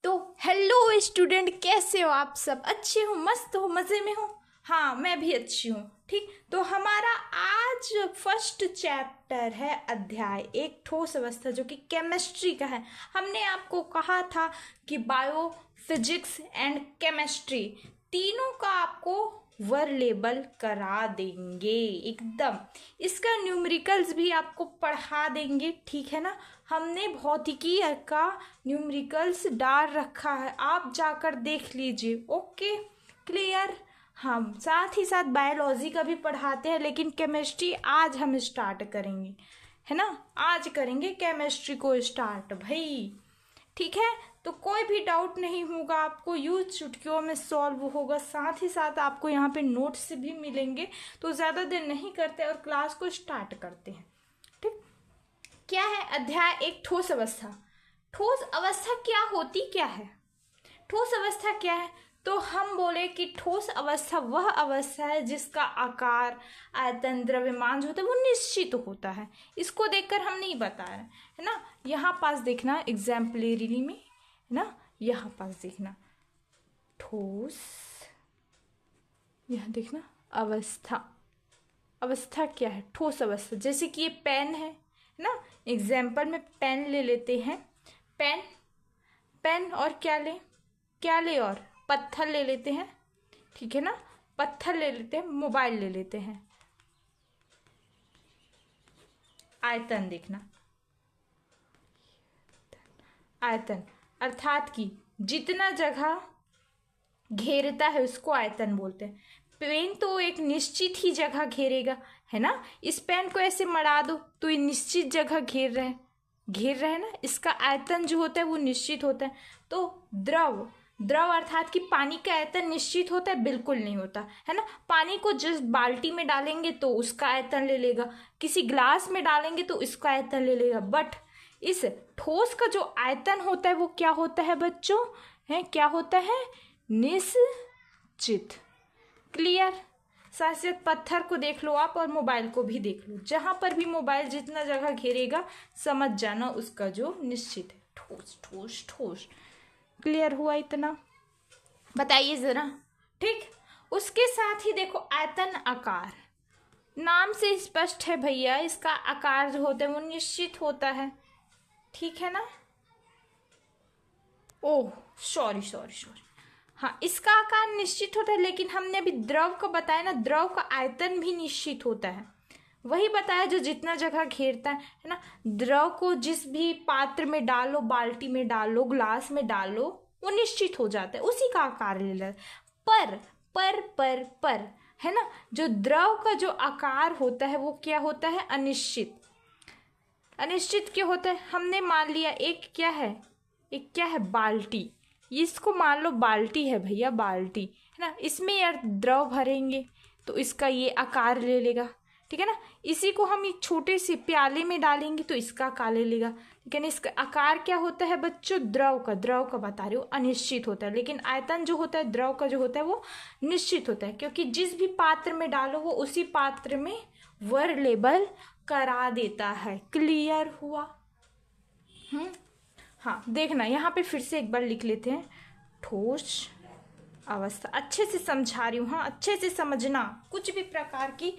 तो hello student, कैसे हो आप सब? अच्छे हो, मस्त हो, मज़े में हो? हाँ, मैं भी अच्छी हूँ। ठीक, तो हमारा आज फर्स्ट चैप्टर है अध्याय एक ठोस अवस्था, जो कि केमिस्ट्री का है। हमने आपको कहा था कि बायो, फिजिक्स एंड केमिस्ट्री तीनों का आपको वर लेबल करा देंगे एकदम। इसका न्यूमेरिकल्स भी आपको पढ़ा देंगे, ठीक है ना। हमने भौतिकी का न्यूमेरिकल्स डाल रखा है, आप जाकर देख लीजिए। Okay, clear. हम साथ ही साथ बायोलॉजी का भी पढ़ाते हैं, लेकिन केमिस्ट्री आज हम स्टार्ट करेंगे, है ना। आज करेंगे केमिस्ट्री को स्टार्ट भाई, ठीक है। तो कोई भी डाउट नहीं होगा, आपको यूज चुटकियों में सॉल्व होगा। साथ ही साथ आपको यहाँ पे नोट्स भी मिलेंगे। तो ज़्यादा देर नहीं करते और क्लास को स्टार्ट करते हैं। ठीक, क्या है अध्याय एक ठोस अवस्था। ठोस अवस्था क्या होती क्या है? ठोस अवस्था क्या है? तो हम बोले कि ठोस अवस्था वह अवस्था है जिसका आकार, आयतन, द्रव्यमान जो होता है वो निश्चित होता है। इसको देखकर हम नहीं बता रहे, है ना। यहाँ पास देखना एग्जाम्पलरी में, है ना। यहाँ पास देखना ठोस, यहाँ देखना अवस्था। अवस्था क्या है? ठोस अवस्था। जैसे कि ये पेन है ना। एग्जाम्पल में पेन ले लेते हैं। पेन, पेन और क्या ले और पत्थर ले लेते हैं, ठीक है ना। पत्थर ले लेते हैं, मोबाइल ले लेते हैं। आयतन देखना, आयतन अर्थात कि जितना जगह घेरता है उसको आयतन बोलते हैं। पेन तो एक निश्चित ही जगह घेरेगा, है ना। इस पेन को ऐसे मड़ा दो तो ये निश्चित जगह घेर रहा है ना। इसका आयतन जो होता है वो निश्चित होता है। तो द्रव, द्रव अर्थात कि पानी का आयतन निश्चित होता है? बिल्कुल नहीं होता, है ना। पानी को जिस बाल्टी में डालेंगे तो उसका आयतन ले लेगा, किसी ग्लास में डालेंगे तो इसका आयतन ले लेगा। बट इस ठोस का जो आयतन होता है वो क्या होता है बच्चों? है क्या होता है? निश्चित। क्लियर। साथ साथ पत्थर को देख लो आप और मोबाइल को भी देख लो। जहां पर भी मोबाइल जितना जगह घेरेगा समझ जाना उसका जो निश्चित है। ठोस ठोस ठोस। क्लियर हुआ इतना? बताइए जरा। ठीक, उसके साथ ही देखो आयतन, आकार। नाम से स्पष्ट है भैया, इसका आकार जो होता है वो निश्चित होता है, ठीक है ना। ओह सॉरी सॉरी सॉरी, हाँ इसका आकार निश्चित होता है, लेकिन हमने अभी द्रव को बताया ना, द्रव का आयतन भी निश्चित होता है। वही बताया जो जितना जगह घेरता है ना। द्रव को जिस भी पात्र में डालो, बाल्टी में डालो, ग्लास में डालो, वो निश्चित हो जाता है, उसी का आकार ले लेता है। पर है ना, जो द्रव का जो आकार होता है वो क्या होता है? अनिश्चित। अनिश्चित क्यों होता है? हमने मान लिया एक क्या है, एक क्या है? बाल्टी। इसको मान लो बाल्टी है भैया, बाल्टी है ना। इसमें यार द्रव भरेंगे तो इसका ये आकार ले लेगा, ठीक है ना। इसी को हम एक छोटे से प्याले में डालेंगे तो इसका आकार ले लेगा, ठीक है ना। इसका आकार क्या होता है बच्चों? द्रव का बता रहे हो, अनिश्चित होता है। लेकिन आयतन जो होता है द्रव का जो होता है वो निश्चित होता है, क्योंकि जिस भी पात्र में डालो वो उसी पात्र में वर लेबल करा देता है। क्लियर हुआ? हाँ देखना, यहाँ पे फिर से एक बार लिख लेते हैं। ठोस अवस्था, अच्छे से समझा रही हूँ, हाँ अच्छे से समझना। कुछ भी प्रकार की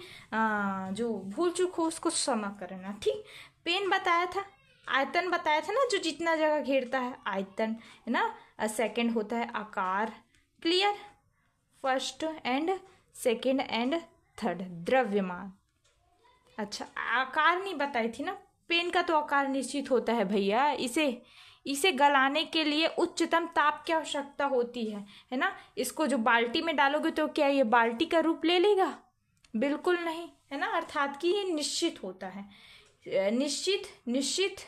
जो भूल चूक हो उसको क्षमा करना, ठीक। पेन बताया था, आयतन बताया था ना, जो जितना जगह घेरता है आयतन, है ना। सेकंड होता है आकार। Clear. First and second and third द्रव्यमान। अच्छा, आकार नहीं बताई थी ना। पेन का तो आकार निश्चित होता है भैया। इसे गलाने के लिए उच्चतम ताप की आवश्यकता होती है ना। इसको जो बाल्टी में डालोगे तो क्या ये बाल्टी का रूप ले लेगा? बिल्कुल नहीं, है ना। अर्थात कि ये निश्चित होता है, निश्चित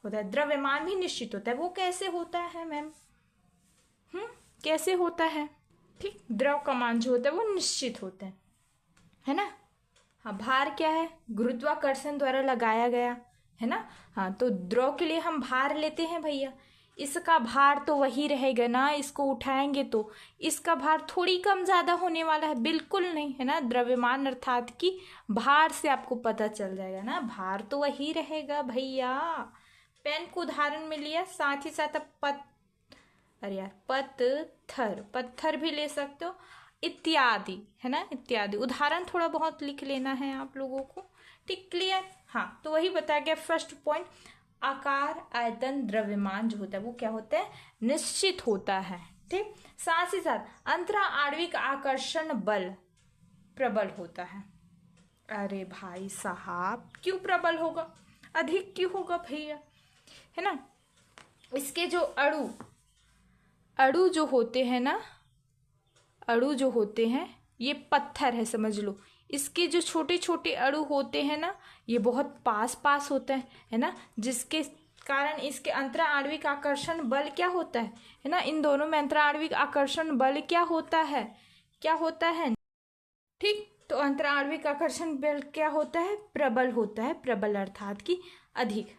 होता है। द्रव्यमान भी निश्चित होता है। वो कैसे होता है मैम? कैसे होता है? ठीक, द्रव का मान जो होता है वो निश्चित होता है ना। हाँ, भार क्या है? गुरुत्वाकर्षण द्वारा लगाया गया, है ना। हाँ, तो द्रव के लिए हम भार लेते हैं भैया। इसका भार तो वही रहेगा ना, इसको उठाएंगे तो इसका भार थोड़ी कम ज्यादा होने वाला है, बिल्कुल नहीं, है ना। द्रव्यमान अर्थात कि भार से आपको पता चल जाएगा ना, भार तो वही रहेगा भैया। पेन को उदाहरण में लिया, साथ ही साथ अब अरे यार, पत्थर, पत्थर भी ले सकते हो, इत्यादि, है ना, इत्यादि। उदाहरण थोड़ा बहुत लिख लेना है आप लोगों को, ठीक, क्लियर। हाँ, तो वही बताया गया फर्स्ट पॉइंट, आकार, आयतन, द्रव्यमान जो होता है वो क्या होता है, निश्चित होता है, ठीक। साथ ही साथ अंतरा आणविक आकर्षण बल प्रबल होता है। अरे भाई साहब, क्यों प्रबल होगा, अधिक क्यों होगा भैया, है ना। इसके जो अणु अणु जो होते हैं ना, अणु जो होते हैं ये पत्थर है समझ लो। इसके जो छोटे छोटे अणु होते हैं ना, ये बहुत पास पास होते हैं, है ना, जिसके कारण इसके अंतरा आणविक आकर्षण बल क्या होता है ना, इन दोनों में अंतरा आणविक आकर्षण बल क्या होता है, क्या होता है, ठीक। तो अंतरा आणविक आकर्षण बल क्या होता है, प्रबल होता है, प्रबल अर्थात कि अधिक।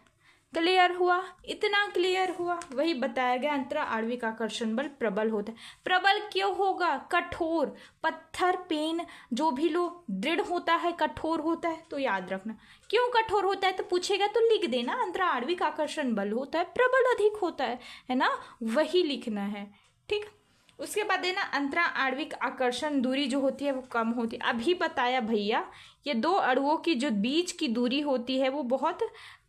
क्लियर हुआ, इतना क्लियर हुआ, वही बताया गया, अंतरा आणविक आकर्षण बल प्रबल होता है। प्रबल क्यों होगा, कठोर, पत्थर पेन जो भी लो दृढ़ होता है, कठोर होता है, तो याद रखना क्यों कठोर होता है, तो पूछेगा तो लिख देना, अंतरा आणविक आकर्षण बल होता है, प्रबल अधिक होता है ना, वही लिखना है, ठीक। उसके बाद देना अंतरा आणविक आकर्षण दूरी जो होती है वो कम होती है। अभी बताया भैया, ये दो अणुओं की जो बीच की दूरी होती है वो बहुत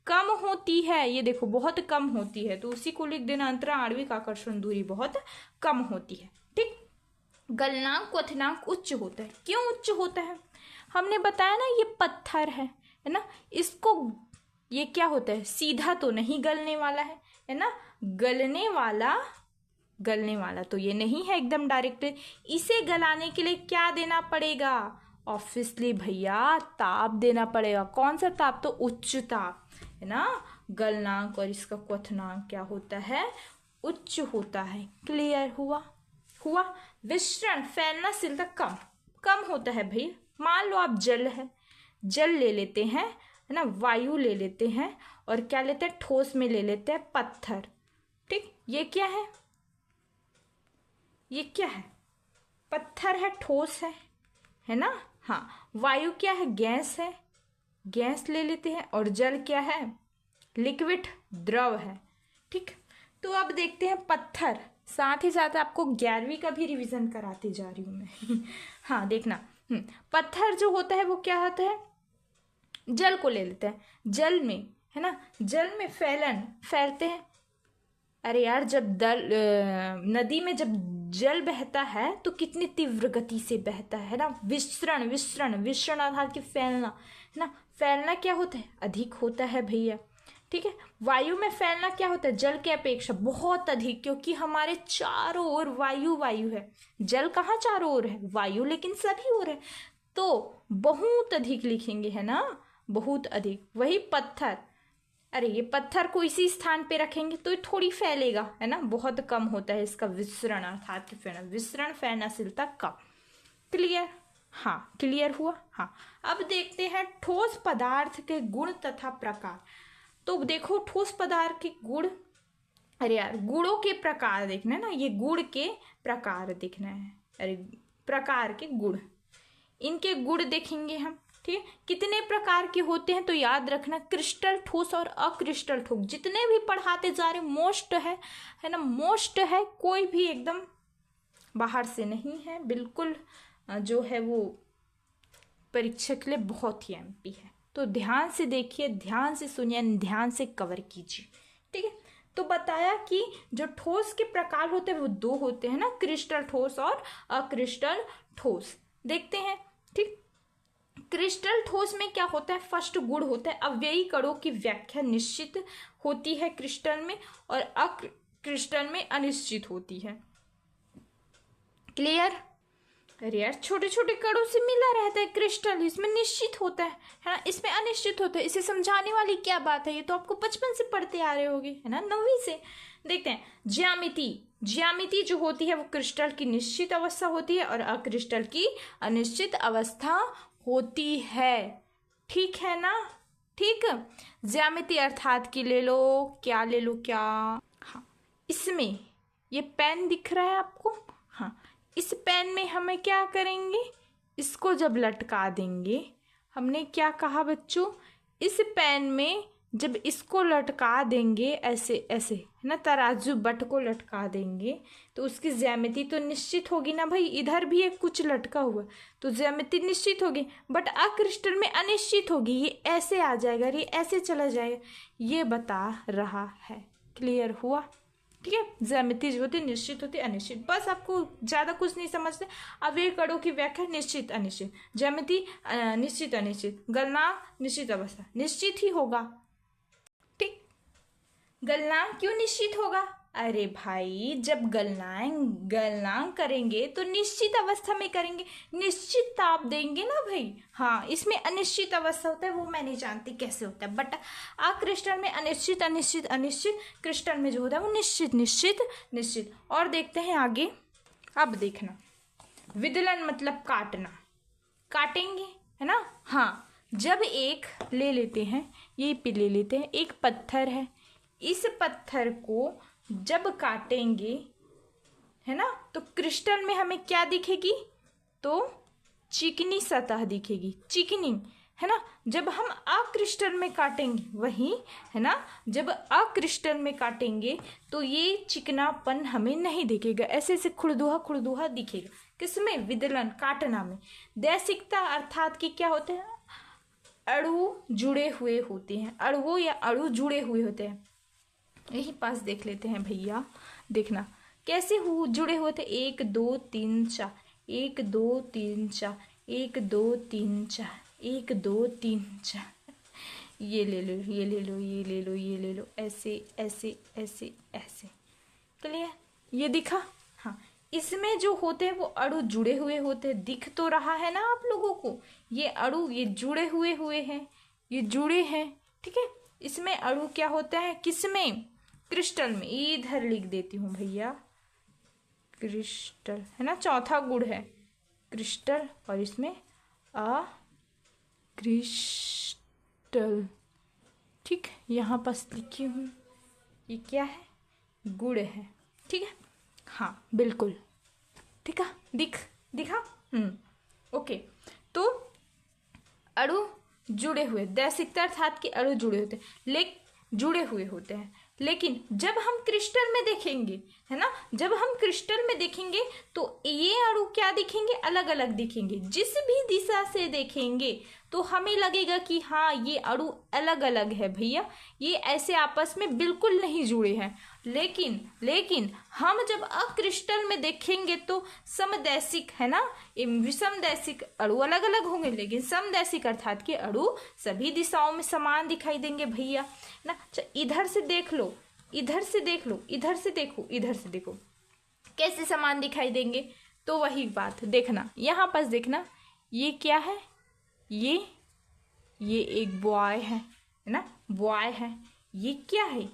कम होती है, ये देखो बहुत कम होती है, तो उसी को लिख देना, अंतरा आणविक आकर्षण दूरी बहुत कम होती है, ठीक। गलनांक क्वथनांक उच्च होता है, क्यों उच्च होता है, हमने बताया ना ये पत्थर है ना, इसको ये क्या होता है, सीधा तो नहीं गलने वाला है ना, गलने वाला तो ये नहीं है एकदम डायरेक्ट। इसे गलाने के लिए क्या देना पड़ेगा, ऑब्वियसली भैया ताप देना पड़ेगा। कौन सा ताप, तो उच्च ताप, है ना। गलनांक और इसका क्वथनांक क्या होता है, उच्च होता है। क्लियर हुआ। विसरण, फैलनाशीलता कम कम होता है भैया। मान लो आप जल है, जल ले लेते हैं, है ना, वायु ले लेते हैं, और क्या लेते हैं, ठोस में ले लेते हैं पत्थर, ठीक। ये क्या है, ये क्या है, पत्थर है, ठोस है ना। हाँ, वायु क्या है, गैस है, गैस ले लेते हैं, और जल क्या है, लिक्विड, द्रव है, ठीक। तो अब देखते हैं पत्थर, साथ ही साथ आपको 11वीं का भी रिवीजन कराती जा रही हूं मैं हाँ देखना, पत्थर जो होता है वो क्या होता है, जल को ले लेते हैं, जल में, है ना, जल में फैलते हैं। अरे यार, जब नदी में जब जल बहता है तो कितनी तीव्र गति से बहता है ना। विसरण अर्थात कि फैलना, है ना, फैलना क्या होता है, अधिक होता है भैया, ठीक है। वायु में फैलना क्या होता है, जल के अपेक्षा बहुत अधिक, क्योंकि हमारे चारों ओर वायु है, जल कहाँ चारों ओर है, वायु लेकिन सभी ओर है, तो बहुत अधिक लिखेंगे, है ना, बहुत अधिक। वही पत्थर, अरे ये पत्थर को इसी स्थान पे रखेंगे तो ये थोड़ी फैलेगा, है ना, बहुत कम होता है इसका विसरण अर्थात विसरण, फैलनाशीलता कम। क्लियर, हाँ क्लियर हुआ। हाँ, अब देखते हैं ठोस पदार्थ के गुण तथा प्रकार। तो देखो ठोस पदार्थ के गुण, अरे यार गुणों के प्रकार देखना है ना, ये गुण के प्रकार देखना है, अरे प्रकार के गुण, इनके गुण देखेंगे हम, ठीक। कितने प्रकार के होते हैं तो याद रखना, क्रिस्टल ठोस और अक्रिस्टल ठोस, जितने भी पढ़ाते जा रहे मोस्ट है ना, मोस्ट है, कोई भी एकदम बाहर से नहीं है, बिल्कुल जो है वो परीक्षा के लिए बहुत ही एमपी है। तो ध्यान से देखिए, ध्यान से सुनिए, ध्यान से कवर कीजिए, ठीक है। तो बताया कि जो ठोस के प्रकार होते हैं वो दो होते हैं ना, क्रिस्टल ठोस और अक्रिस्टल ठोस। देखते हैं, ठीक। क्रिस्टल ठोस में क्या होता है, फर्स्ट गुण होता है अव्ययी कणों की व्याख्या निश्चित होती है क्रिस्टल में, और अक्रिस्टल में अनिश्चित होती है। क्लियर। अरे यार, छोटे छोटे कणों से मिला रहता है क्रिस्टल, इसमें निश्चित होता है ना, इसमें अनिश्चित होता है। इसे समझाने वाली क्या बात है, ये तो आपको बचपन से पढ़ते आ रहे होगे, है ना, 9वीं से। देखते हैं ज्यामिति जो होती है वो क्रिस्टल की निश्चित अवस्था होती है, और अक्रिस्टल की अनिश्चित अवस्था होती है, ठीक है ना, ठीक। ज्यामिति अर्थात की ले लो क्या, हाँ, इसमें ये पेन दिख रहा है आपको, हाँ, इस पेन में हमें क्या करेंगे, इसको जब लटका देंगे, हमने क्या कहा बच्चों, इस पेन में जब इसको लटका देंगे ऐसे ऐसे, है ना, तराजू बट को लटका देंगे तो उसकी ज्यामिति तो निश्चित होगी ना भाई। इधर भी एक कुछ लटका हुआ तो ज्यामिति निश्चित होगी, बट अक्रिस्टल में अनिश्चित होगी। ये ऐसे आ जाएगा, ये ऐसे चला जाएगा, ये बता रहा है। क्लियर हुआ? ठीक है, ज्यामिति जो होती निश्चित होती अनिश्चित, बस आपको ज्यादा कुछ नहीं समझते। अव्यय कणों की व्याख्या निश्चित अनिश्चित, ज्यामिति निश्चित अनिश्चित, गलनांक निश्चित अवस्था, निश्चित ही होगा। ठीक, गलनांक क्यों निश्चित होगा? अरे भाई जब गलनांक करेंगे तो निश्चित अवस्था में करेंगे, निश्चित ताप देंगे ना भाई। हाँ, इसमें अनिश्चित अवस्था होता है, वो मैं नहीं जानती कैसे होता है, बट अक्रिस्टल में अनिश्चित अनिश्चित अनिश्चित, क्रिस्टल में जो होता है वो निश्चित निश्चित निश्चित। और देखते हैं आगे। अब देखना, विदलन मतलब काटना, काटेंगे, है ना। हाँ, जब एक ले लेते हैं, ये पे ले लेते हैं, एक पत्थर है, इस पत्थर को जब काटेंगे, है ना, तो क्रिस्टल में हमें क्या दिखेगी? तो चिकनी सतह दिखेगी, चिकनी, है ना। जब हम अक्रिस्टल में काटेंगे वही, है ना, जब अक्रिस्टल में काटेंगे तो ये चिकनापन हमें नहीं दिखेगा, ऐसे ऐसे खुरदुहा खुरदुहा दिखेगा। किसमें? विदलन, काटना में। दैसिकता अर्थात कि क्या होते हैं? अणु जुड़े हुए होते हैं, अणुओं या अणु जुड़े हुए होते हैं। यही पास देख लेते हैं भैया, देखना कैसे जुड़े हुए थे। 1 2 3 4, 1 2 3 4, 1 2 3 4, 1 2 3 4, ये ले लो, ये ले लो, ये ले लो, ये ले लो, ऐसे ऐसे ऐसे ऐसे। क्लियर? ये दिखा? हाँ, इसमें जो होते हैं वो अणु जुड़े हुए होते हैं। दिख तो रहा है ना आप लोगों को, ये अणु ये जुड़े हुए हैं, ये जुड़े हैं। ठीक है, इसमें अणु क्या होता है? किसमें? क्रिस्टल में। इधर लिख देती हूँ भैया, क्रिस्टल, है ना, चौथा गुण है क्रिस्टल, और इसमें क्रिस्टल। ठीक, यहाँ पास लिखी हूँ, ये क्या है? गुण है। ठीक है, हाँ बिल्कुल, ठीक है, दिखा। ओके, तो अणु जुड़े हुए, दैसिकता अर्थात कि अणु जुड़े होते हैं, जुड़े हुए होते हैं। लेकिन जब हम क्रिस्टल में देखेंगे, है ना, जब हम क्रिस्टल में देखेंगे तो ये अणु क्या दिखेंगे? अलग अलग दिखेंगे। जिस भी दिशा से देखेंगे तो हमें लगेगा कि हाँ ये अणु अलग अलग है भैया, ये ऐसे आपस में बिल्कुल नहीं जुड़े हैं। लेकिन हम जब अक्रिस्टल में देखेंगे तो समदैशिक, है ना, विषमदैशिक अणु अलग अलग होंगे, लेकिन समदैशिक अर्थात के अणु सभी दिशाओं में समान दिखाई देंगे भैया ना। इधर से देख लो, इधर से देख लो, इधर से देखो, इधर से देखो, कैसे समान दिखाई देंगे? तो वही बात देखना, यहाँ पास देखना, ये क्या है? ये एक बॉय है ना, बॉय है। ये क्या है?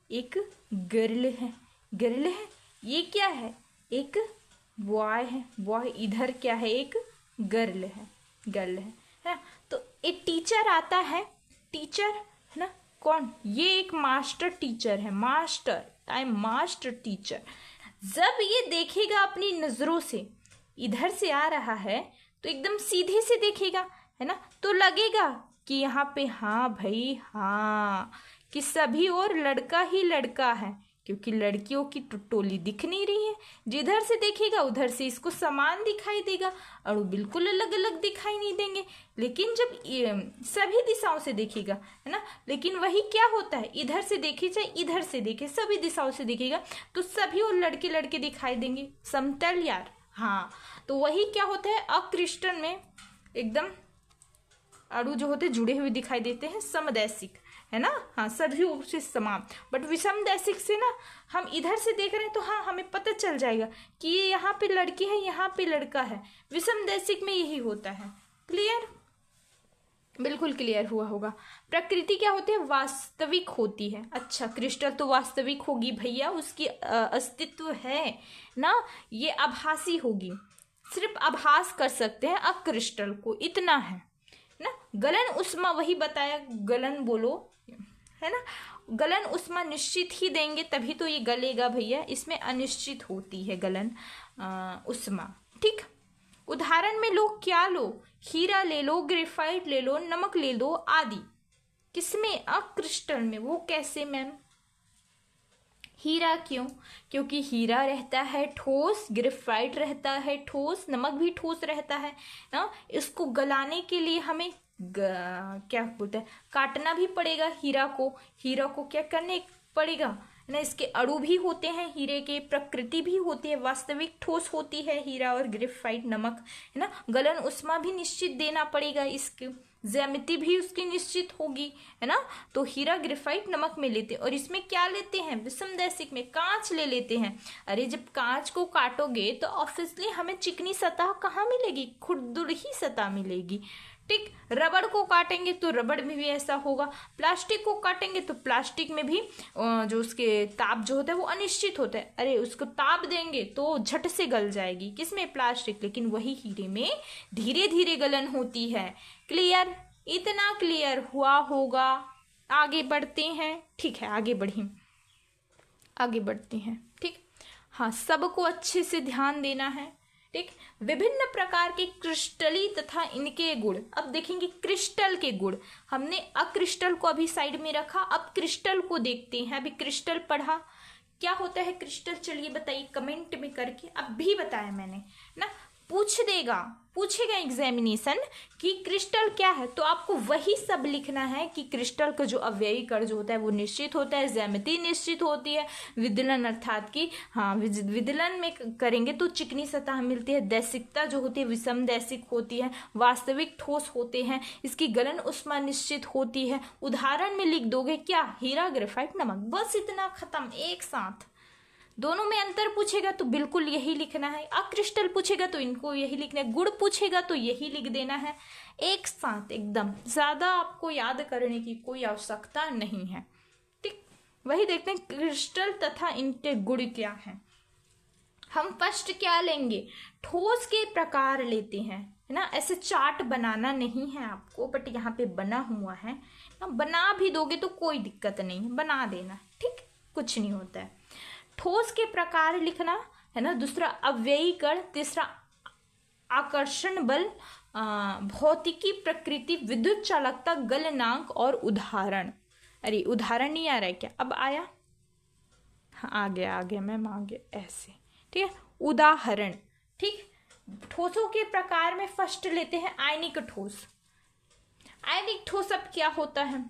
एक गर्ल है, गर्ल है। ये क्या है? एक बॉय है, बॉय। इधर क्या है? एक गर्ल है, गर्ल है ना। तो एक टीचर आता है, टीचर, है ना, कौन? ये एक मास्टर टीचर है, master, I am master teacher. जब ये देखेगा अपनी नजरों से, इधर से आ रहा है तो एकदम सीधे से देखेगा, है ना, तो लगेगा कि यहाँ पे हाँ भाई हाँ, कि सभी और लड़का ही लड़का है, क्योंकि लड़कियों की टोली दिख नहीं रही है। जिधर से देखेगा उधर से इसको समान दिखाई देगा, अणु बिल्कुल अलग अलग दिखाई नहीं देंगे। लेकिन जब सभी दिशाओं से देखेगा, है ना, लेकिन वही क्या होता है, इधर से देखे चाहे इधर से देखे, सभी दिशाओं से देखेगा तो सभी और लड़के लड़के दिखाई देंगे। समतल यार, हाँ। तो वही क्या होता है, अक्रिस्टल में एकदम अणु जो होते जुड़े हुए दिखाई देते हैं, समदैशिक, है ना, हाँ, सभी ओर से समान। बट विषमदैशिक से ना, हम इधर से देख रहे हैं तो हाँ हमें पता चल जाएगा कि ये यहाँ पे लड़की है, यहाँ पे लड़का है। विषमदैशिक में यही होता है। क्लियर? बिल्कुल क्लियर हुआ होगा। प्रकृति क्या होती है? वास्तविक होती है। अच्छा, क्रिस्टल तो वास्तविक होगी भैया, उसकी अस्तित्व है ना, ये आभासी होगी, सिर्फ आभास कर सकते हैं अक्रिस्टल को, इतना है ना। गलन उष्मा, वही बताया, गलन बोलो, है ना, गलन उष्मा निश्चित ही देंगे तभी तो ये गलेगा भैया, इसमें अनिश्चित होती है गलन उष्मा। ठीक, उदाहरण में लो, क्या लो? हीरा ले लो, ग्रेफाइट ले लो, नमक ले लो आदि। किसमें? अक्रिस्टल में। वो कैसे मैम? हीरा क्यों? क्योंकि हीरा रहता है ठोस, ग्रेफाइट रहता है ठोस, नमक भी ठोस रहता है ना। इसको गलाने के लिए हमें क्या बोलते हैं, काटना भी पड़ेगा हीरा को। हीरा को क्या करने पड़ेगा ना, इसके अणु भी होते हैं, हीरे के प्रकृति भी होती है, वास्तविक ठोस होती है हीरा और ग्रेफाइट नमक, है ना। गलन उष्मा भी निश्चित देना पड़ेगा, इसके ज्यामिति भी उसकी निश्चित होगी, है ना। तो हीरा ग्रेफाइट नमक में लेते हैं, और इसमें क्या लेते हैं? विषमदैशिक में कांच ले लेते हैं। अरे जब कांच को काटोगे तो ऑब्वियसली हमें चिकनी सतह कहाँ मिलेगी? खुरदुरी सतह मिलेगी, ठीक। रबड़ को काटेंगे तो रबड़ में भी ऐसा होगा, प्लास्टिक को काटेंगे तो प्लास्टिक में भी जो उसके ताप जो होता है वो अनिश्चित होता है। अरे उसको ताप देंगे तो झट से गल जाएगी, किसमें? प्लास्टिक। लेकिन वही हीरे में धीरे धीरे गलन होती है। क्लियर? इतना क्लियर हुआ होगा। आगे बढ़ते हैं, ठीक है, आगे बढ़ते हैं, ठीक। हाँ, सबको अच्छे से ध्यान देना है, ठीक। विभिन्न प्रकार के क्रिस्टली तथा इनके गुण। अब देखेंगे क्रिस्टल के गुण। हमने अक्रिस्टल को अभी साइड में रखा, अब क्रिस्टल को देखते हैं। अभी क्रिस्टल पढ़ा, क्या होता है क्रिस्टल? चलिए बताइए कमेंट में करके। अभी बताया मैंने ना, पूछेगा एग्जामिनेशन कि क्रिस्टल क्या है, तो आपको वही सब लिखना है कि क्रिस्टल का जो अवयवी कण जो होता है वो निश्चित होता है, ज्यामिति निश्चित होती है, विदलन अर्थात कि हाँ विदलन में करेंगे तो चिकनी सतह मिलती है, दैशिकता जो होती है विषम दैशिक होती है, वास्तविक ठोस होते हैं, इसकी गलन उष्मा निश्चित होती है। उदाहरण में लिख दोगे क्या? हीरा ग्रेफाइट नमक, बस इतना, खत्म, एक साथ। दोनों में अंतर पूछेगा तो बिल्कुल यही लिखना है, अक्रिस्टल पूछेगा तो इनको यही लिखना है, गुण पूछेगा तो यही लिख देना है, एक साथ एकदम। ज्यादा आपको याद करने की कोई आवश्यकता नहीं है, ठीक। वही देखते हैं क्रिस्टल तथा इनके गुण क्या है। हम फर्स्ट क्या लेंगे? ठोस के प्रकार लेते हैं, है ना। ऐसे चार्ट बनाना नहीं है आपको, बट यहाँ पे बना हुआ है, बना भी दोगे तो कोई दिक्कत नहीं है, बना देना, ठीक, कुछ नहीं होता है। ठोस के प्रकार लिखना है ना, दूसरा अव्ययी कण, तीसरा आकर्षण बल, भौतिकी प्रकृति, विद्युत चालकता, गलनांक और उदाहरण। अरे उदाहरण नहीं आ रहा है क्या? अब आया? हाँ आ गया मैम, आ गया, ऐसे, ठीक है। उदाहरण, ठीक। ठोसों के प्रकार में फर्स्ट लेते हैं आयनिक ठोस। आयनिक ठोस अब क्या होता है?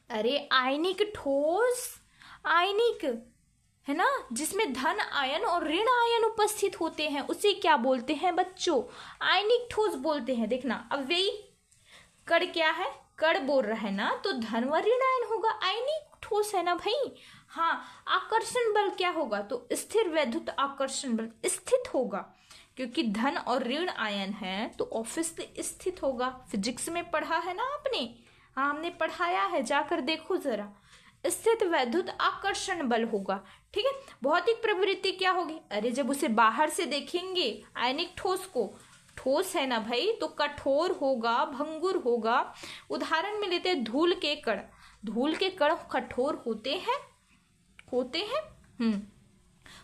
अरे आयनिक ठोस, आयनिक है ना, जिसमें धन आयन और ऋण आयन उपस्थित होते हैं, उसे क्या बोलते हैं बच्चों? आयनिक ठोस बोलते हैं। देखना, अव्ययी कण क्या है? कण बोल रहा है ना, तो धन व ऋण आयन होगा, आयनिक ठोस है ना भाई। हाँ, आकर्षण बल क्या होगा? तो स्थिर वैद्युत आकर्षण बल स्थित होगा, क्योंकि धन और ऋण आयन है तो ऑब्वियसली स्थित होगा। फिजिक्स में पढ़ा है ना आपने? हाँ हमने पढ़ाया है, जाकर देखो जरा। स्थित वैद्युत आकर्षण बल होगा, ठीक है। भौतिक प्रवृत्ति क्या होगी? अरे जब उसे बाहर से देखेंगे आयनिक ठोस को, ठोस है ना भाई, तो कठोर होगा, भंगुर होगा। उदाहरण में लेते हैं धूल के कण। धूल के कण कठोर होते हैं।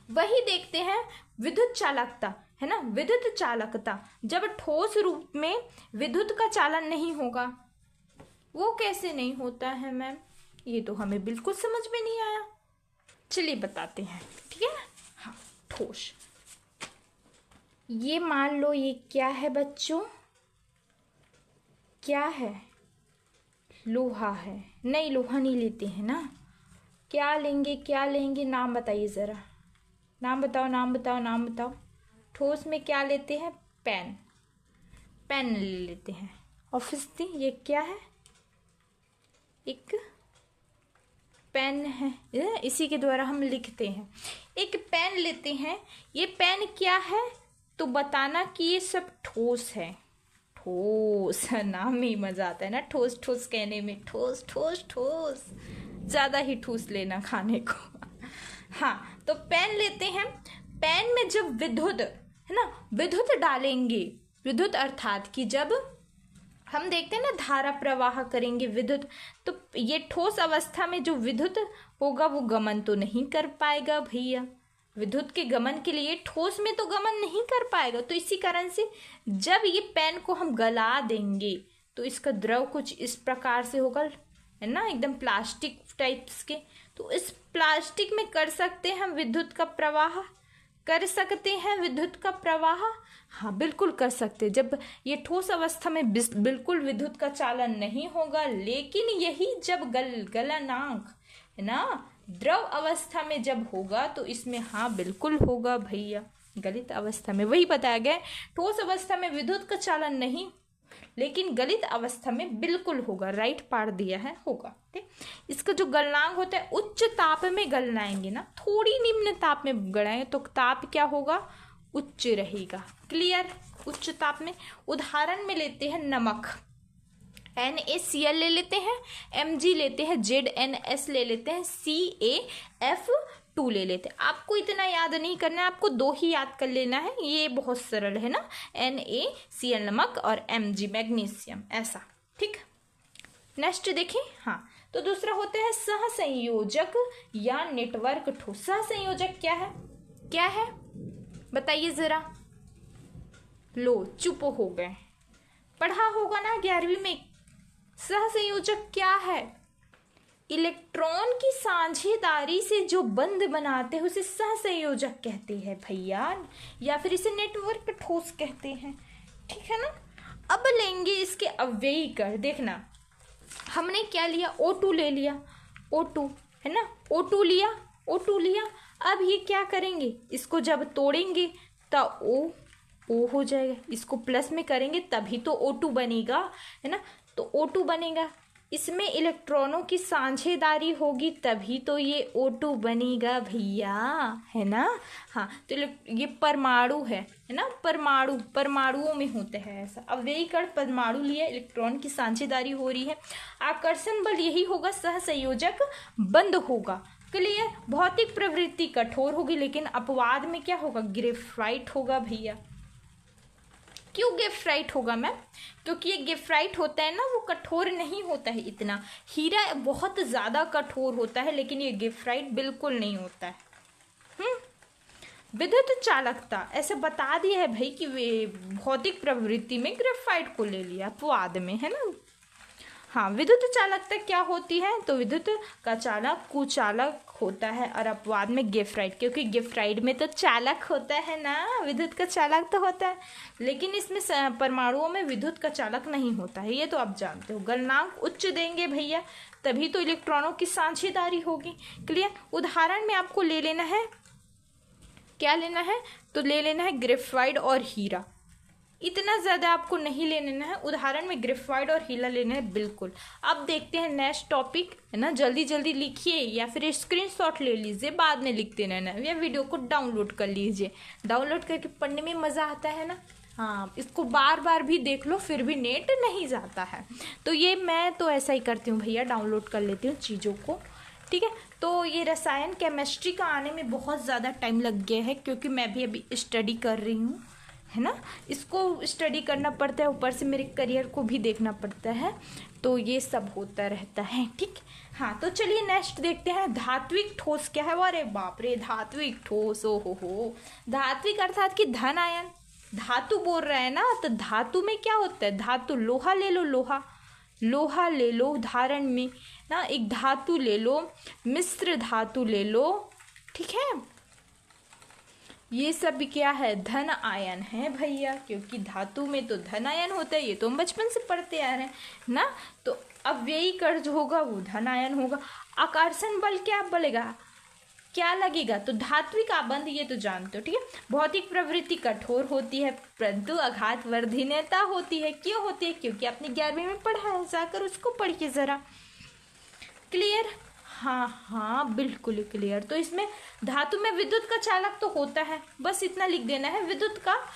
वही देखते हैं विद्युत चालकता, है ना, विद्युत चालकता। जब ठोस रूप में विद्युत का चालन नहीं होगा, वो कैसे नहीं होता है मैम? ये तो हमें बिल्कुल समझ में नहीं आया, चलिए बताते हैं, ठीक है ना। हाँ, ठोस, ये मान लो ये क्या है बच्चों? क्या है? लोहा है। नहीं, लोहा नहीं लेते हैं ना, क्या लेंगे? नाम बताइए जरा, नाम बताओ। ठोस में क्या लेते हैं? पेन ले लेते हैं। ऑब्वियसली ये क्या है? एक पेन है, इसी के द्वारा हम लिखते हैं। एक पेन लेते हैं। ये पेन क्या है? तो बताना कि ये सब ठोस है। ठोस, नाम में ही मजा आता है ना, ठोस कहने में। ठोस ज्यादा ही ठूस लेना खाने को। हाँ, तो पेन लेते हैं। पेन में जब विद्युत, है ना, विद्युत डालेंगे, विद्युत अर्थात कि जब हम देखते हैं ना धारा प्रवाह करेंगे विद्युत, तो ये ठोस अवस्था में जो विद्युत होगा वो गमन तो नहीं कर पाएगा भैया। विद्युत के गमन के लिए ठोस में तो गमन नहीं कर पाएगा, तो इसी कारण से जब ये पेन को हम गला देंगे तो इसका द्रव कुछ इस प्रकार से होगा, है ना, एकदम प्लास्टिक टाइप्स के। तो इस प्लास्टिक में कर सकते हैं हम विद्युत का प्रवाह, कर सकते हैं विद्युत का प्रवाह। हाँ बिल्कुल कर सकते हैं। जब ये ठोस अवस्था में बिल्कुल विद्युत का चालन नहीं होगा, लेकिन यही जब गलनांक है ना द्रव अवस्था में जब होगा तो इसमें हाँ बिल्कुल होगा भैया। गलित अवस्था में वही बताया गया, ठोस अवस्था में विद्युत का चालन नहीं, लेकिन गलित अवस्था में बिल्कुल होगा। राइट पार्ट दिया है, होगा। ठीक, इसका जो गलनांक होता है उच्च ताप में गलनाएंगे ना, थोड़ी निम्न ताप में गलाएंगे तो ताप क्या होगा, उच्च रहेगा। क्लियर, उच्च ताप में। उदाहरण में लेते हैं नमक, NaCl ले लेते हैं, Mg लेते हैं, ZnS ले लेते हैं, CaF2 ले लेते हैं। आपको इतना याद नहीं करना है, आपको 2 ही याद कर लेना है, ये बहुत सरल है ना, NaCl नमक और Mg मैग्नीशियम, ऐसा। ठीक, नेक्स्ट देखें। हाँ, तो दूसरा होता है सहसंयोजक या नेटवर्क ठोस। सहसंयोजक क्या है, क्या है बताइए जरा। लो चुप हो गए, पढ़ा होगा ना 11वीं में। सहसंयोजक क्या है, इलेक्ट्रॉन की साझेदारी से जो बंध बनाते हैं उसे सहसंयोजक कहते हैं भैया, या फिर इसे नेटवर्क ठोस कहते हैं। ठीक है ना। अब लेंगे इसके अव्ययी कर। देखना, हमने क्या लिया, O2 ले लिया, O2 है ना, O2 लिया, O2 लिया। अब ये क्या करेंगे, इसको जब तोड़ेंगे तो O हो जाएगा, इसको प्लस में करेंगे तभी तो O2 बनेगा, है ना। तो O2 बनेगा, इसमें इलेक्ट्रॉनों की साझेदारी होगी तभी तो ये O2 बनेगा भैया, है ना। हाँ, तो ये परमाणु है ना, परमाणुओं में होते हैं ऐसा। अव्ययी कण परमाणु लिए, इलेक्ट्रॉन की साझेदारी हो रही है, आकर्षण बल यही होगा, सहसंयोजक बंद होगा। क्लियर। भौतिक प्रवृत्ति कठोर होगी, लेकिन अपवाद में क्या होगा, ग्रेफाइट होगा भैया। क्यों ग्रेफाइट होगा मैम, क्योंकि ये ग्रेफाइट होता है ना, वो कठोर नहीं होता है इतना। हीरा बहुत ज़्यादा कठोर होता है, लेकिन ये ग्रेफाइट बिल्कुल नहीं होता है। विद्युत चालकता ऐसे बता दिया है भाई कि वे भौतिक प्रवृत्ति में ग्रेफाइट को ले लिया अपवाद में, है ना। हाँ, विद्युत चालकता क्या होती है, तो विद्युत का चालक कुचालक होता है और अपवाद में ग्रेफाइट, क्योंकि ग्रेफाइट में तो चालक होता है ना, विद्युत का चालक तो होता है, लेकिन इसमें परमाणुओं में विद्युत का चालक नहीं होता है, ये तो आप जानते हो। गलनांक उच्च देंगे भैया तभी तो इलेक्ट्रॉनों की साझेदारी होगी। क्लियर। उदाहरण में आपको ले लेना है, क्या लेना है, तो ले लेना है ग्रेफाइट और हीरा। इतना ज़्यादा आपको नहीं ले लेना है, उदाहरण में ग्रेफाइट और हीरा लेना है बिल्कुल। अब देखते हैं नेक्स्ट टॉपिक, है ना। जल्दी जल्दी लिखिए या फिर स्क्रीनशॉट ले लीजिए, बाद में लिखते रहना, या वीडियो को डाउनलोड कर लीजिए। डाउनलोड करके पढ़ने में मज़ा आता है ना। हाँ, इसको बार बार भी देख लो फिर भी नेट नहीं जाता है, तो ये मैं तो ऐसा ही करती हूँ भैया, डाउनलोड कर लेती हूँ चीज़ों को। ठीक है। तो ये रसायन केमिस्ट्री का आने में बहुत ज़्यादा टाइम लग गया है, क्योंकि मैं भी अभी स्टडी कर रही हूँ, है ना। इसको स्टडी करना पड़ता है, ऊपर से मेरे करियर को भी देखना पड़ता है, तो ये सब होता रहता है। ठीक। हाँ, तो चलिए नेक्स्ट देखते हैं, धात्विक ठोस क्या है। अरे बाप रे, धात्विक ठोस, ओ हो। धात्विक अर्थात कि धन आयन, धातु बोल रहा है ना, तो धातु में क्या होता है, धातु लोहा ले लो, लोहा ले लो। उदाहरण में ना एक धातु ले लो, मिश्र धातु ले लो। ठीक है, ये सब क्या है, धन आयन है भैया, क्योंकि धातु में तो धन आयन होता है, ये तो हम बचपन से पढ़ते आ रहे हैं ना। तो अव्ययी कण जो होगा वो धन आयन होगा। आकर्षण बल क्या बलेगा, क्या लगेगा, तो धात्विक आबंध, ये तो जानते हो। ठीक है। भौतिक प्रवृत्ति कठोर होती है, परंतु आघात वर्धनीयता होती है। क्यों होती है, क्योंकि आपने 11वीं में पढ़ा है, जाकर उसको पढ़िए जरा। क्लियर। हाँ बिल्कुल क्लियर। तो इसमें धातु में विद्युत का चालक तो होता है, बस इतना लिख देना है, विद्युत का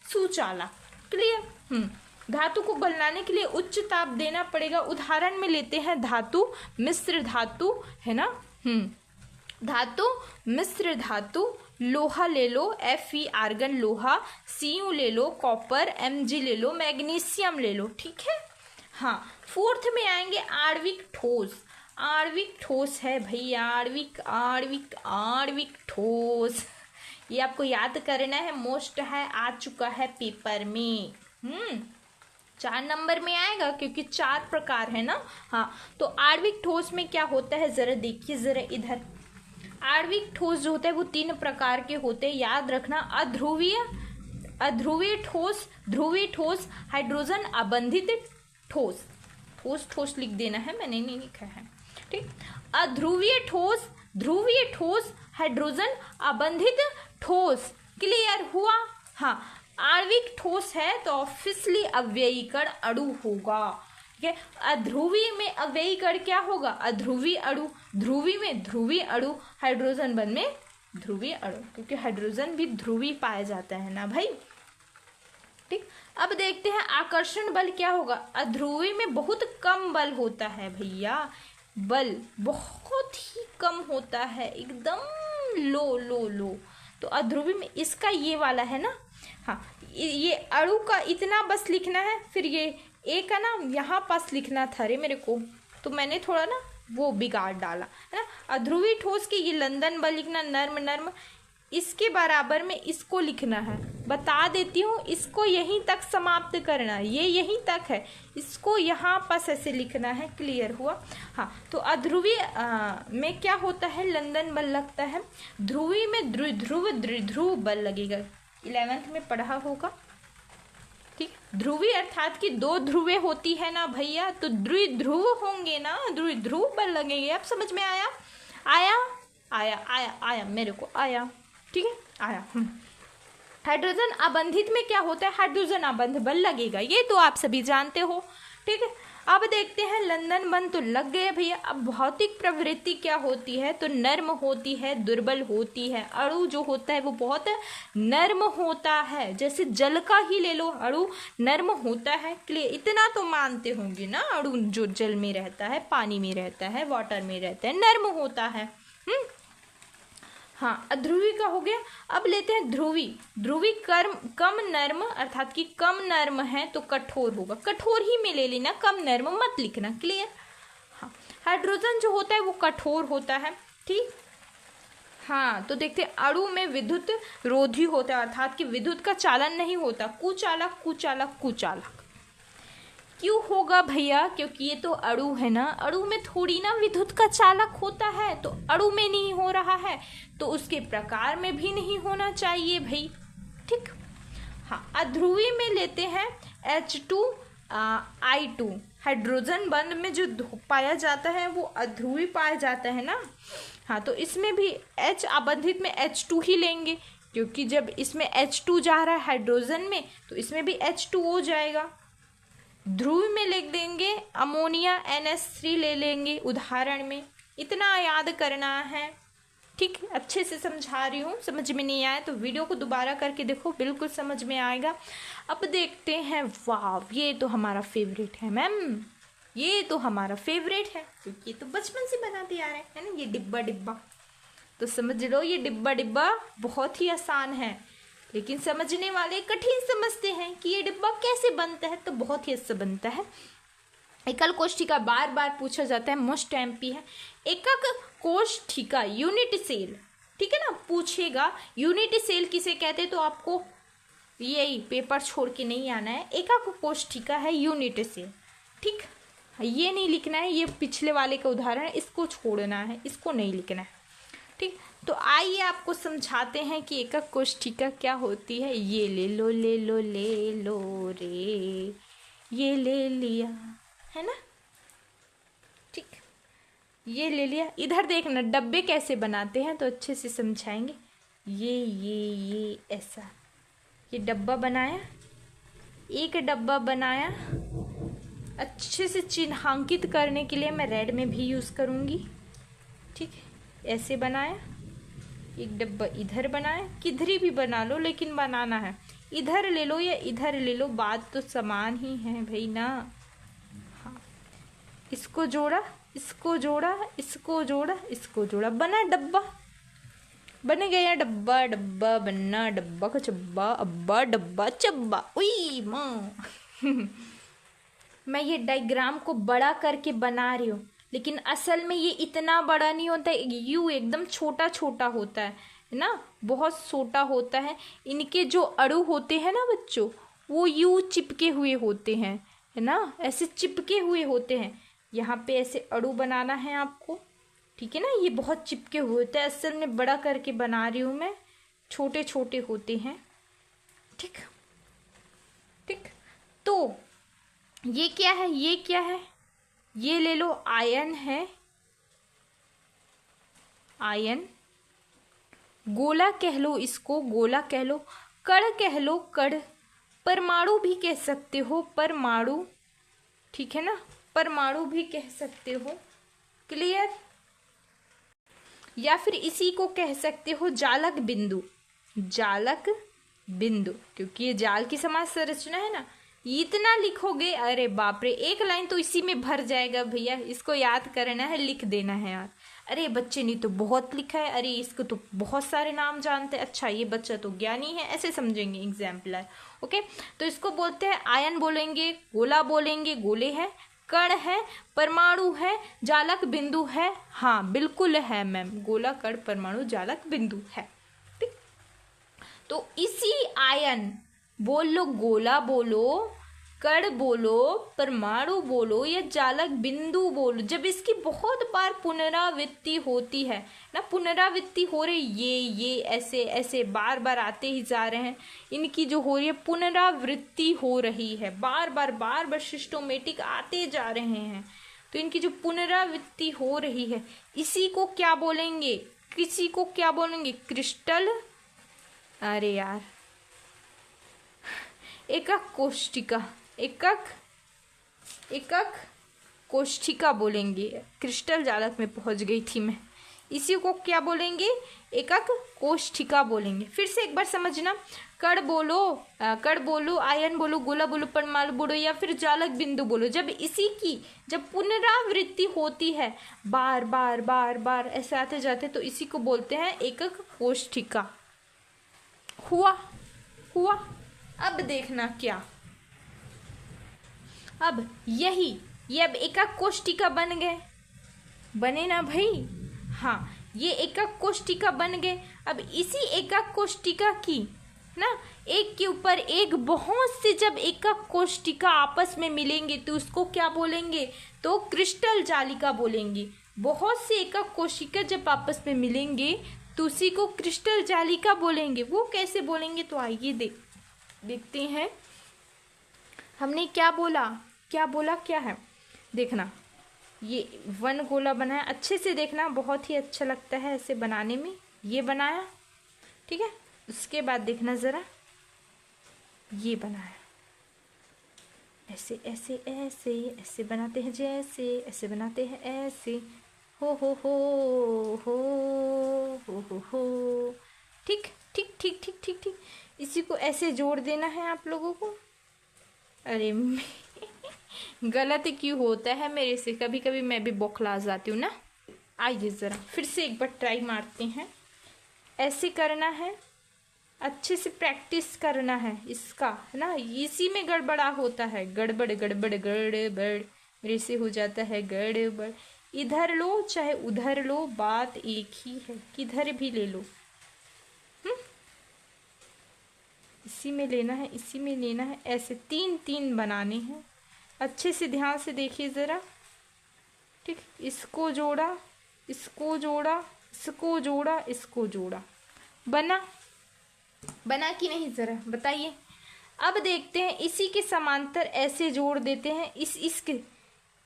सुचालक। क्लियर। धातु को गलाने के लिए उच्च ताप देना पड़ेगा। उदाहरण में लेते हैं धातु मिश्र धातु, है ना। धातु मिश्र धातु, लोहा ले लो, Fe आर्गन लोहा, Cu ले लो, कॉपर, Mg ले लो, मैग्नीशियम ले लो। ठीक है। हाँ, फोर्थ में आएंगे आणविक ठोस। आणविक ठोस है भैया, आणविक ठोस, ये आपको याद करना है, मोस्ट है, आ चुका है पेपर में। 4 नंबर में आएगा क्योंकि 4 प्रकार है ना। हाँ, तो आणविक ठोस में क्या होता है जरा देखिए जरा इधर। आणविक ठोस जो होता है वो 3 प्रकार के होते हैं, याद रखना। अध्रुवीय ठोस, ध्रुवीय ठोस, हाइड्रोजन अबंधित ठोस। ठोस ठोस लिख देना है, मैंने नहीं लिखा है, ठीक। अध्रुवीय ठोस, ध्रुवीय ठोस, हाइड्रोजन अबंधित ठोस। क्लियर हुआ। हाँ, आणविक ठोस है तो ऑब्वियसली अव्ययीकरण अणु होगा, ठीक है। अध्रुवीय में अव्ययीकरण क्या होगा? अध्रुवीय अणु। ध्रुवीय में ध्रुवीय अणु। हाइड्रोजन बंध में ध्रुवीय अणु, क्योंकि हाइड्रोजन भी ध्रुवीय पाया जाता है ना भाई, ठीक। अब देखते हैं आकर्षण बल क्या होगा। अध्रुवीय में बहुत कम बल होता है भैया, बल बहुत ही कम होता है, एकदम लो लो लो। तो अध्रुवीय में इसका ये वाला है ना। हाँ, ये अणु का इतना बस लिखना है, फिर ये एक का ना यहाँ पास लिखना था रे मेरे को, तो मैंने थोड़ा ना वो बिगाड़ डाला है ना। अध्रुवीय ठोस की ये लंदन बल लिखना, नर्म नर्म, इसके बराबर में इसको लिखना है। बता देती हूँ, इसको यहीं तक समाप्त करना है, ये यहीं तक है, इसको यहाँ पास ऐसे लिखना है। क्लियर हुआ। हाँ, तो अध्रुवीय में क्या होता है? लंदन बल लगता है। ध्रुवीय में द्विध्रुव द्विध्रुव बल लगेगा, 11th में पढ़ा होगा, ठीक। ध्रुवीय अर्थात कि 2 ध्रुवें होती है ना भैया, तो द्विध्रुव होंगे ना, द्विध्रुव बल लगेंगे। अब समझ में आया? आया आया आया आया, मेरे को आया, ठीक है, आया। हाइड्रोजन अबंधित में क्या होता है? हाइड्रोजन अबंध बल लगेगा, ये तो आप सभी जानते हो, ठीक है। अब देखते हैं लंदन बंध तो लग गए भैया। अब भौतिक प्रवृत्ति क्या होती है? तो नर्म होती है, दुर्बल होती है। अणु जो होता है वो बहुत नर्म होता है, जैसे जल का ही ले लो, अणु नर्म होता है। क्लियर, इतना तो मानते होंगे ना। अणु जो जल में रहता है, पानी में रहता है, वाटर में रहता है, नर्म होता है। हाँ, अध्रुवी का हो गया। अब लेते हैं ध्रुवी। ध्रुवी कम नर्म, अर्थात कि कम नर्म है तो कठोर होगा, कठोर ही में ले लेना, कम नर्म मत लिखना। क्लियर। हाँ, हाइड्रोजन जो होता है वो कठोर होता है, ठीक। हाँ, तो देखते हैं अणु में विद्युत रोधी होता है, अर्थात कि विद्युत का चालन नहीं होता, कुचालक कुचालक कुचालक। क्यों होगा भैया? क्योंकि ये तो अणु है ना, अणु में थोड़ी ना विद्युत का चालक होता है, तो अणु में नहीं हो रहा है तो उसके प्रकार में भी नहीं होना चाहिए भाई, ठीक। हाँ, अध्रुवीय में लेते हैं H2I2। हाइड्रोजन बंध में जो पाया जाता है वो अध्रुवीय पाया जाता है ना। हाँ, तो इसमें भी H अबंधित में H2 ही लेंगे, क्योंकि जब इसमें H2 जा रहा है हाइड्रोजन में तो इसमें भी H2O जाएगा। ध्रुव में लिख देंगे अमोनिया NH3 ले लेंगे उदाहरण में, इतना याद करना है, ठीक। अच्छे से समझा रही हूँ, समझ में नहीं आया तो वीडियो को दोबारा करके देखो, बिल्कुल समझ में आएगा। अब देखते हैं, वाह, ये तो हमारा फेवरेट है मैम, ये तो हमारा फेवरेट है, क्योंकि ये तो बचपन से बनाते आ रहे हैं, है ना। ये डिब्बा डिब्बा तो समझ लो, ये डिब्बा डिब्बा बहुत ही आसान है, लेकिन समझने वाले कठिन समझते हैं कि ये डिब्बा कैसे बनता है, तो बहुत ही अच्छा बनता है। एकल कोष्ठिका बार बार पूछा जाता है, मोस्ट एमपी है। एकक कोष्ठिका यूनिट सेल, ठीक है ना, पूछेगा यूनिट सेल किसे कहते हैं, तो आपको यही पेपर छोड़ के नहीं आना है। एकक कोष्ठिका है यूनिट सेल, ठीक। ये नहीं लिखना है, ये पिछले वाले का उदाहरण है, इसको छोड़ना है, इसको नहीं लिखना है, ठीक। तो आइए आपको समझाते हैं कि एकक कोष्ठिका क्या होती है। ये ले लो ले लो ले लो रे, ये ले लिया, है ना, ठीक, ये ले लिया। इधर देखना डब्बे कैसे बनाते हैं तो अच्छे से समझाएंगे। ये ऐसा, ये डब्बा बनाया, एक डब्बा बनाया, अच्छे से चिन्हांकित करने के लिए मैं रेड में भी यूज़ करूँगी, ठीक। ऐसे बनाया, एक डब्बा इधर बनाया, किधर भी बना लो लेकिन बनाना है, इधर ले लो या इधर ले लो, बात तो समान ही है भाई ना। हाँ, इसको जोड़ा, इसको जोड़ा, इसको जोड़ा, इसको जोड़ा, बना डब्बा, बन गया डब्बा। डब्बा बनना, डब्बा का चब्बा, अब्बा डब्बा चब्बा, उई माँ। मैं ये डायग्राम को बड़ा करके बना रही हूँ, लेकिन असल में ये इतना बड़ा नहीं होता है, यू एकदम छोटा छोटा होता है ना, बहुत छोटा होता है। इनके जो अणु होते हैं ना बच्चों, वो यू चिपके हुए होते हैं, है ना, ऐसे चिपके हुए होते हैं। यहाँ पे ऐसे अड़ू बनाना है आपको, ठीक है ना। ये बहुत चिपके हुए होते हैं, असल में बड़ा करके बना रही हूँ मैं, छोटे छोटे होते हैं, ठीक ठीक। तो ये क्या है, ये क्या है, ये ले लो, आयन है, आयन। गोला कह लो इसको, गोला कह लो। कण कह लो, कण। परमाणु भी कह सकते हो, परमाणु, ठीक है ना, परमाणु भी कह सकते हो। क्लियर। या फिर इसी को कह सकते हो जालक बिंदु, जालक बिंदु, क्योंकि ये जाल की समाज संरचना है ना। इतना लिखोगे, अरे बाप रे, एक लाइन तो इसी में भर जाएगा भैया। इसको याद करना है, लिख देना है यार। अरे बच्चे ने तो बहुत लिखा है, अरे इसको तो बहुत सारे नाम जानते हैं, अच्छा ये बच्चा तो ज्ञानी है, ऐसे समझेंगे एग्जाम्पलर। ओके, तो इसको बोलते हैं आयन बोलेंगे, गोला बोलेंगे, गोले है, कण है, परमाणु है, जालक बिंदु है। हाँ बिल्कुल है मैम, गोला, कण, परमाणु, जालक बिंदु है। ठीक, तो इसी आयन, बोल लो गोला बोलो, कण बोलो, परमाणु बोलो या जालक बिंदु बोलो, जब इसकी बहुत बार पुनरावृत्ति होती है ना, पुनरावृत्ति हो रही, ये ऐसे ऐसे बार बार आते ही जा रहे हैं, इनकी जो हो रही है पुनरावृत्ति हो रही है, बार बार सिस्टोमेटिक आते जा रहे हैं, तो इनकी जो पुनरावृत्ति हो रही है, इसी को क्या बोलेंगे, किसी को क्या बोलेंगे, क्रिस्टल, अरे यार, एकक कोशिका, एकक कोशिका बोलेंगे। क्रिस्टल जालक में पहुंच गई थी मैं। इसी को क्या बोलेंगे, एकक कोशिका बोलेंगे। फिर से एक बार समझना, कण बोलो, आयन बोलो, गोला बोलो, परमाणु बोलो या फिर जालक बिंदु बोलो, जब इसी की जब पुनरावृत्ति होती है, बार बार ऐसे आते जाते, तो इसी को बोलते हैं एकक कोशिका। हुआ। अब देखना क्या, अब ये अब एकक कोशिका बन गए, बने ना भाई। हाँ, ये एकक कोशिका बन गए। अब इसी एकक कोशिका की ना, एक के ऊपर एक बहुत से जब एकक कोशिका आपस में मिलेंगे तो उसको क्या बोलेंगे, तो क्रिस्टल जालिका बोलेंगे। बहुत से एकक कोशिका जब आपस में मिलेंगे तो उसी को क्रिस्टल जालिका बोलेंगे। वो कैसे बोलेंगे, तो आइए देखते हैं। हमने क्या बोला क्या है, देखना, ये वन गोला बनाया, अच्छे से देखना, बहुत ही अच्छा लगता है ऐसे बनाने में। ये बनाया, ठीक है, उसके बाद देखना ज़रा, ये बनाया, ऐसे ऐसे ऐसे ऐसे बनाते हैं, जैसे ऐसे बनाते हैं, ऐसे हो ठीक। इसी को ऐसे जोड़ देना है आप लोगों को। अरे गलत क्यों होता है मेरे से, कभी कभी मैं भी बौखला जाती हूँ ना। आइए ज़रा फिर से एक बार ट्राई मारते हैं। ऐसे करना है, अच्छे से प्रैक्टिस करना है इसका, है ना। इसी में गड़बड़ा होता है, गड़बड़ मेरे से हो जाता है गड़बड़। इधर लो चाहे उधर लो, बात एक ही है, किधर भी ले लो। इसी में लेना है, इसी में लेना है, ऐसे 3 बनाने हैं। अच्छे से ध्यान से देखिए ज़रा, ठीक। इसको जोड़ा, इसको जोड़ा, इसको जोड़ा, इसको जोड़ा, बना कि नहीं, ज़रा बताइए। अब देखते हैं, इसी के समांतर ऐसे जोड़ देते हैं,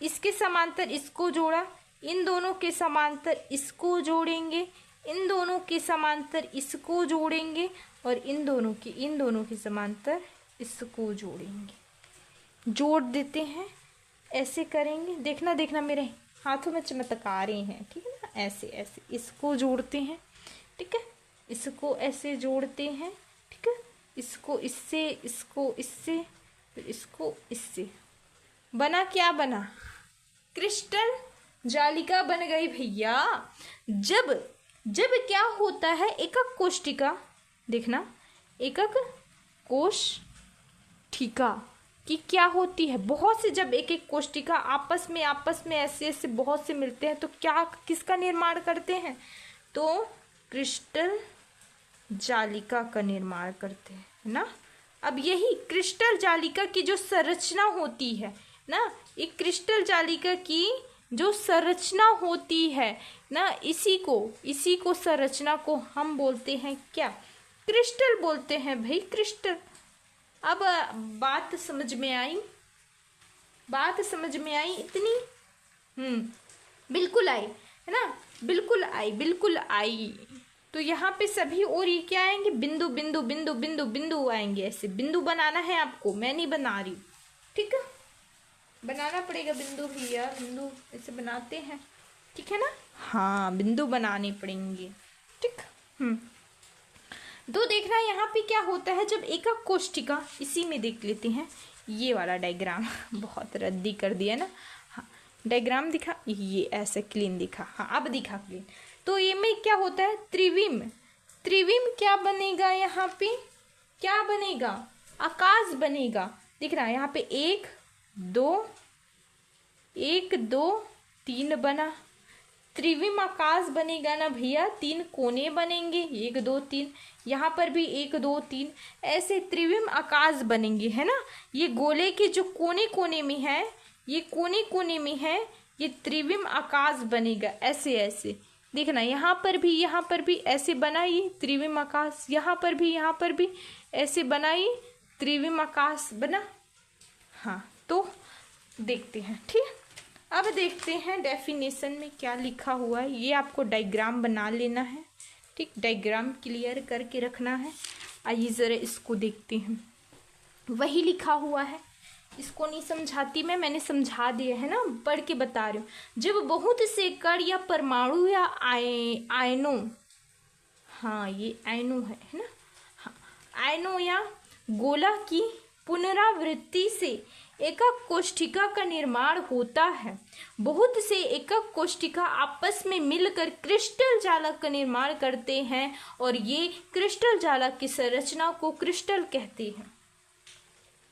इसके समांतर इसको जोड़ा, इन दोनों के समांतर इसको जोड़ेंगे, इन दोनों के समांतर इसको जोड़ेंगे और इन दोनों के समांतर इसको जोड़ेंगे। जोड़ देते हैं, ऐसे करेंगे, देखना मेरे हाथों में चमत्कार हैं, ठीक है ना। ऐसे ऐसे इसको जोड़ते हैं, ठीक है, इसको ऐसे जोड़ते हैं, ठीक है, इसको इससे, इसको इससे, फिर इसको इससे, बना क्या बना, क्रिस्टल जालिका बन गई भैया। जब क्या होता है, एकक कोशिका, देखना, एकक कोशिका की क्या होती है, बहुत से जब एक कोशिका आपस में ऐसे ऐसे बहुत से मिलते हैं तो क्या, किसका निर्माण करते हैं, तो क्रिस्टल जालिका का निर्माण करते हैं, है ना। अब यही क्रिस्टल जालिका की जो संरचना होती है ना, एक क्रिस्टल जालिका की जो संरचना होती है ना, इसी को संरचना को हम बोलते हैं क्या? क्रिस्टल बोलते हैं भाई, क्रिस्टल। अब बात समझ में आई? बात समझ में आई इतनी? बिल्कुल आई है ना, बिल्कुल आई, बिल्कुल आई। तो यहाँ पे सभी और ये क्या आएंगे? बिंदु बिंदु बिंदु बिंदु बिंदु आएंगे। ऐसे बिंदु बनाना है आपको, मैं नहीं बना रही हूँ, ठीक है? बनाना पड़ेगा बिंदु भी यार, बिंदु ऐसे बनाते हैं, ठीक है ना? हाँ, बिंदु बनाने पड़ेंगे, ठीक। तो देखना यहाँ पे क्या होता है जब एकक कोष्ठिका, इसी में देख लेते हैं ये वाला डायग्राम बहुत रद्दी कर दिया ना। हाँ, डायग्राम दिखा, ये ऐसे क्लीन दिखा। हाँ, अब दिखा क्लीन। तो ये में क्या होता है? त्रिविम। त्रिविम क्या बनेगा यहाँ पे? क्या बनेगा? आकाश बनेगा। दिख रहा है यहाँ पे 1 2 3 बना। त्रिविम आकाश बनेगा ना भैया, 3 कोने बनेंगे, 1 2 3। यहाँ पर भी 1 2 3, ऐसे त्रिविम आकाश बनेंगे, है ना। ये गोले के जो कोने कोने में है, ये कोने कोने में है, ये त्रिविम आकाश बनेगा। ऐसे ऐसे देखना, यहाँ पर भी ऐसे बनाइए त्रिविम आकाश, यहाँ पर भी ऐसे बनाइए त्रिविम आकाश बना। हाँ, तो देखते हैं, ठीक। अब देखते हैं डेफिनेशन में क्या लिखा हुआ है। ये आपको डायग्राम बना लेना है, ठीक। डायग्राम क्लियर करके रखना है। आइए ज़रा इसको देखते हैं। वही लिखा हुआ है, इसको नहीं समझाती मैंने समझा दिया है ना, पढ़ के बता रही हूँ। जब बहुत से कण या परमाणु या आयनों, हाँ ये आयनों है ना, हाँ, आयनों या गोला की पुनरावृत्ति से एकक कोष्ठिका का निर्माण होता है। बहुत से एकक कोष्ठिका आपस में मिलकर क्रिस्टल जालक का निर्माण करते हैं और ये क्रिस्टल जालक की संरचना को क्रिस्टल कहते हैं।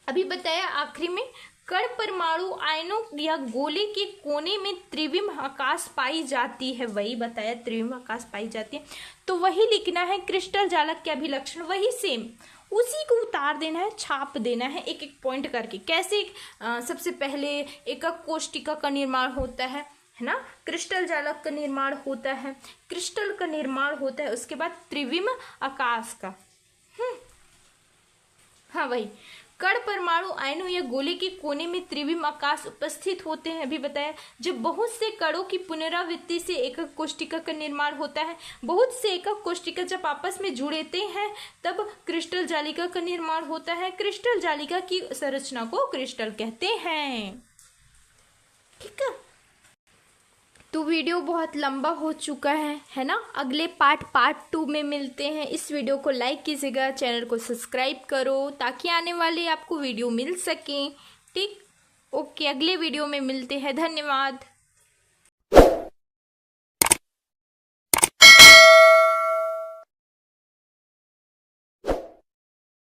अभी बताया आखिरी में, कण परमाणु आयनों या गोले के कोने में त्रिविम आकाश पाई जाती है, वही बताया त्रिविम आकाश पाई जाती है। तो वही लिखना है क्रिस्टल जालक के अभिलक्षण, वही सेम उसी को उतार देना है, छाप देना है एक एक पॉइंट करके। कैसे? सबसे पहले एकक कोष्ठिका का निर्माण होता है ना, क्रिस्टल जालक का निर्माण होता है, क्रिस्टल का निर्माण होता है, उसके बाद त्रिविम आकाश का। हाँ वही, कण परमाणु आयनों या गोले के कोने में त्रिविम आकाश उपस्थित होते हैं। अभी बताया, जब बहुत से कणों की पुनरावृत्ति से एकक कोष्ठिका का निर्माण होता है। बहुत से एकक कोष्ठिका जब आपस में जुड़ते हैं तब क्रिस्टल जालिका का निर्माण होता है। क्रिस्टल जालिका की संरचना को क्रिस्टल कहते हैं, ठीक है। तो वीडियो बहुत लंबा हो चुका है ना। अगले पार्ट 2 में मिलते हैं। इस वीडियो को लाइक कीजिएगा, चैनल को सब्सक्राइब करो ताकि आने वाले आपको वीडियो मिल सके, ठीक। ओके, अगले वीडियो में मिलते हैं। धन्यवाद।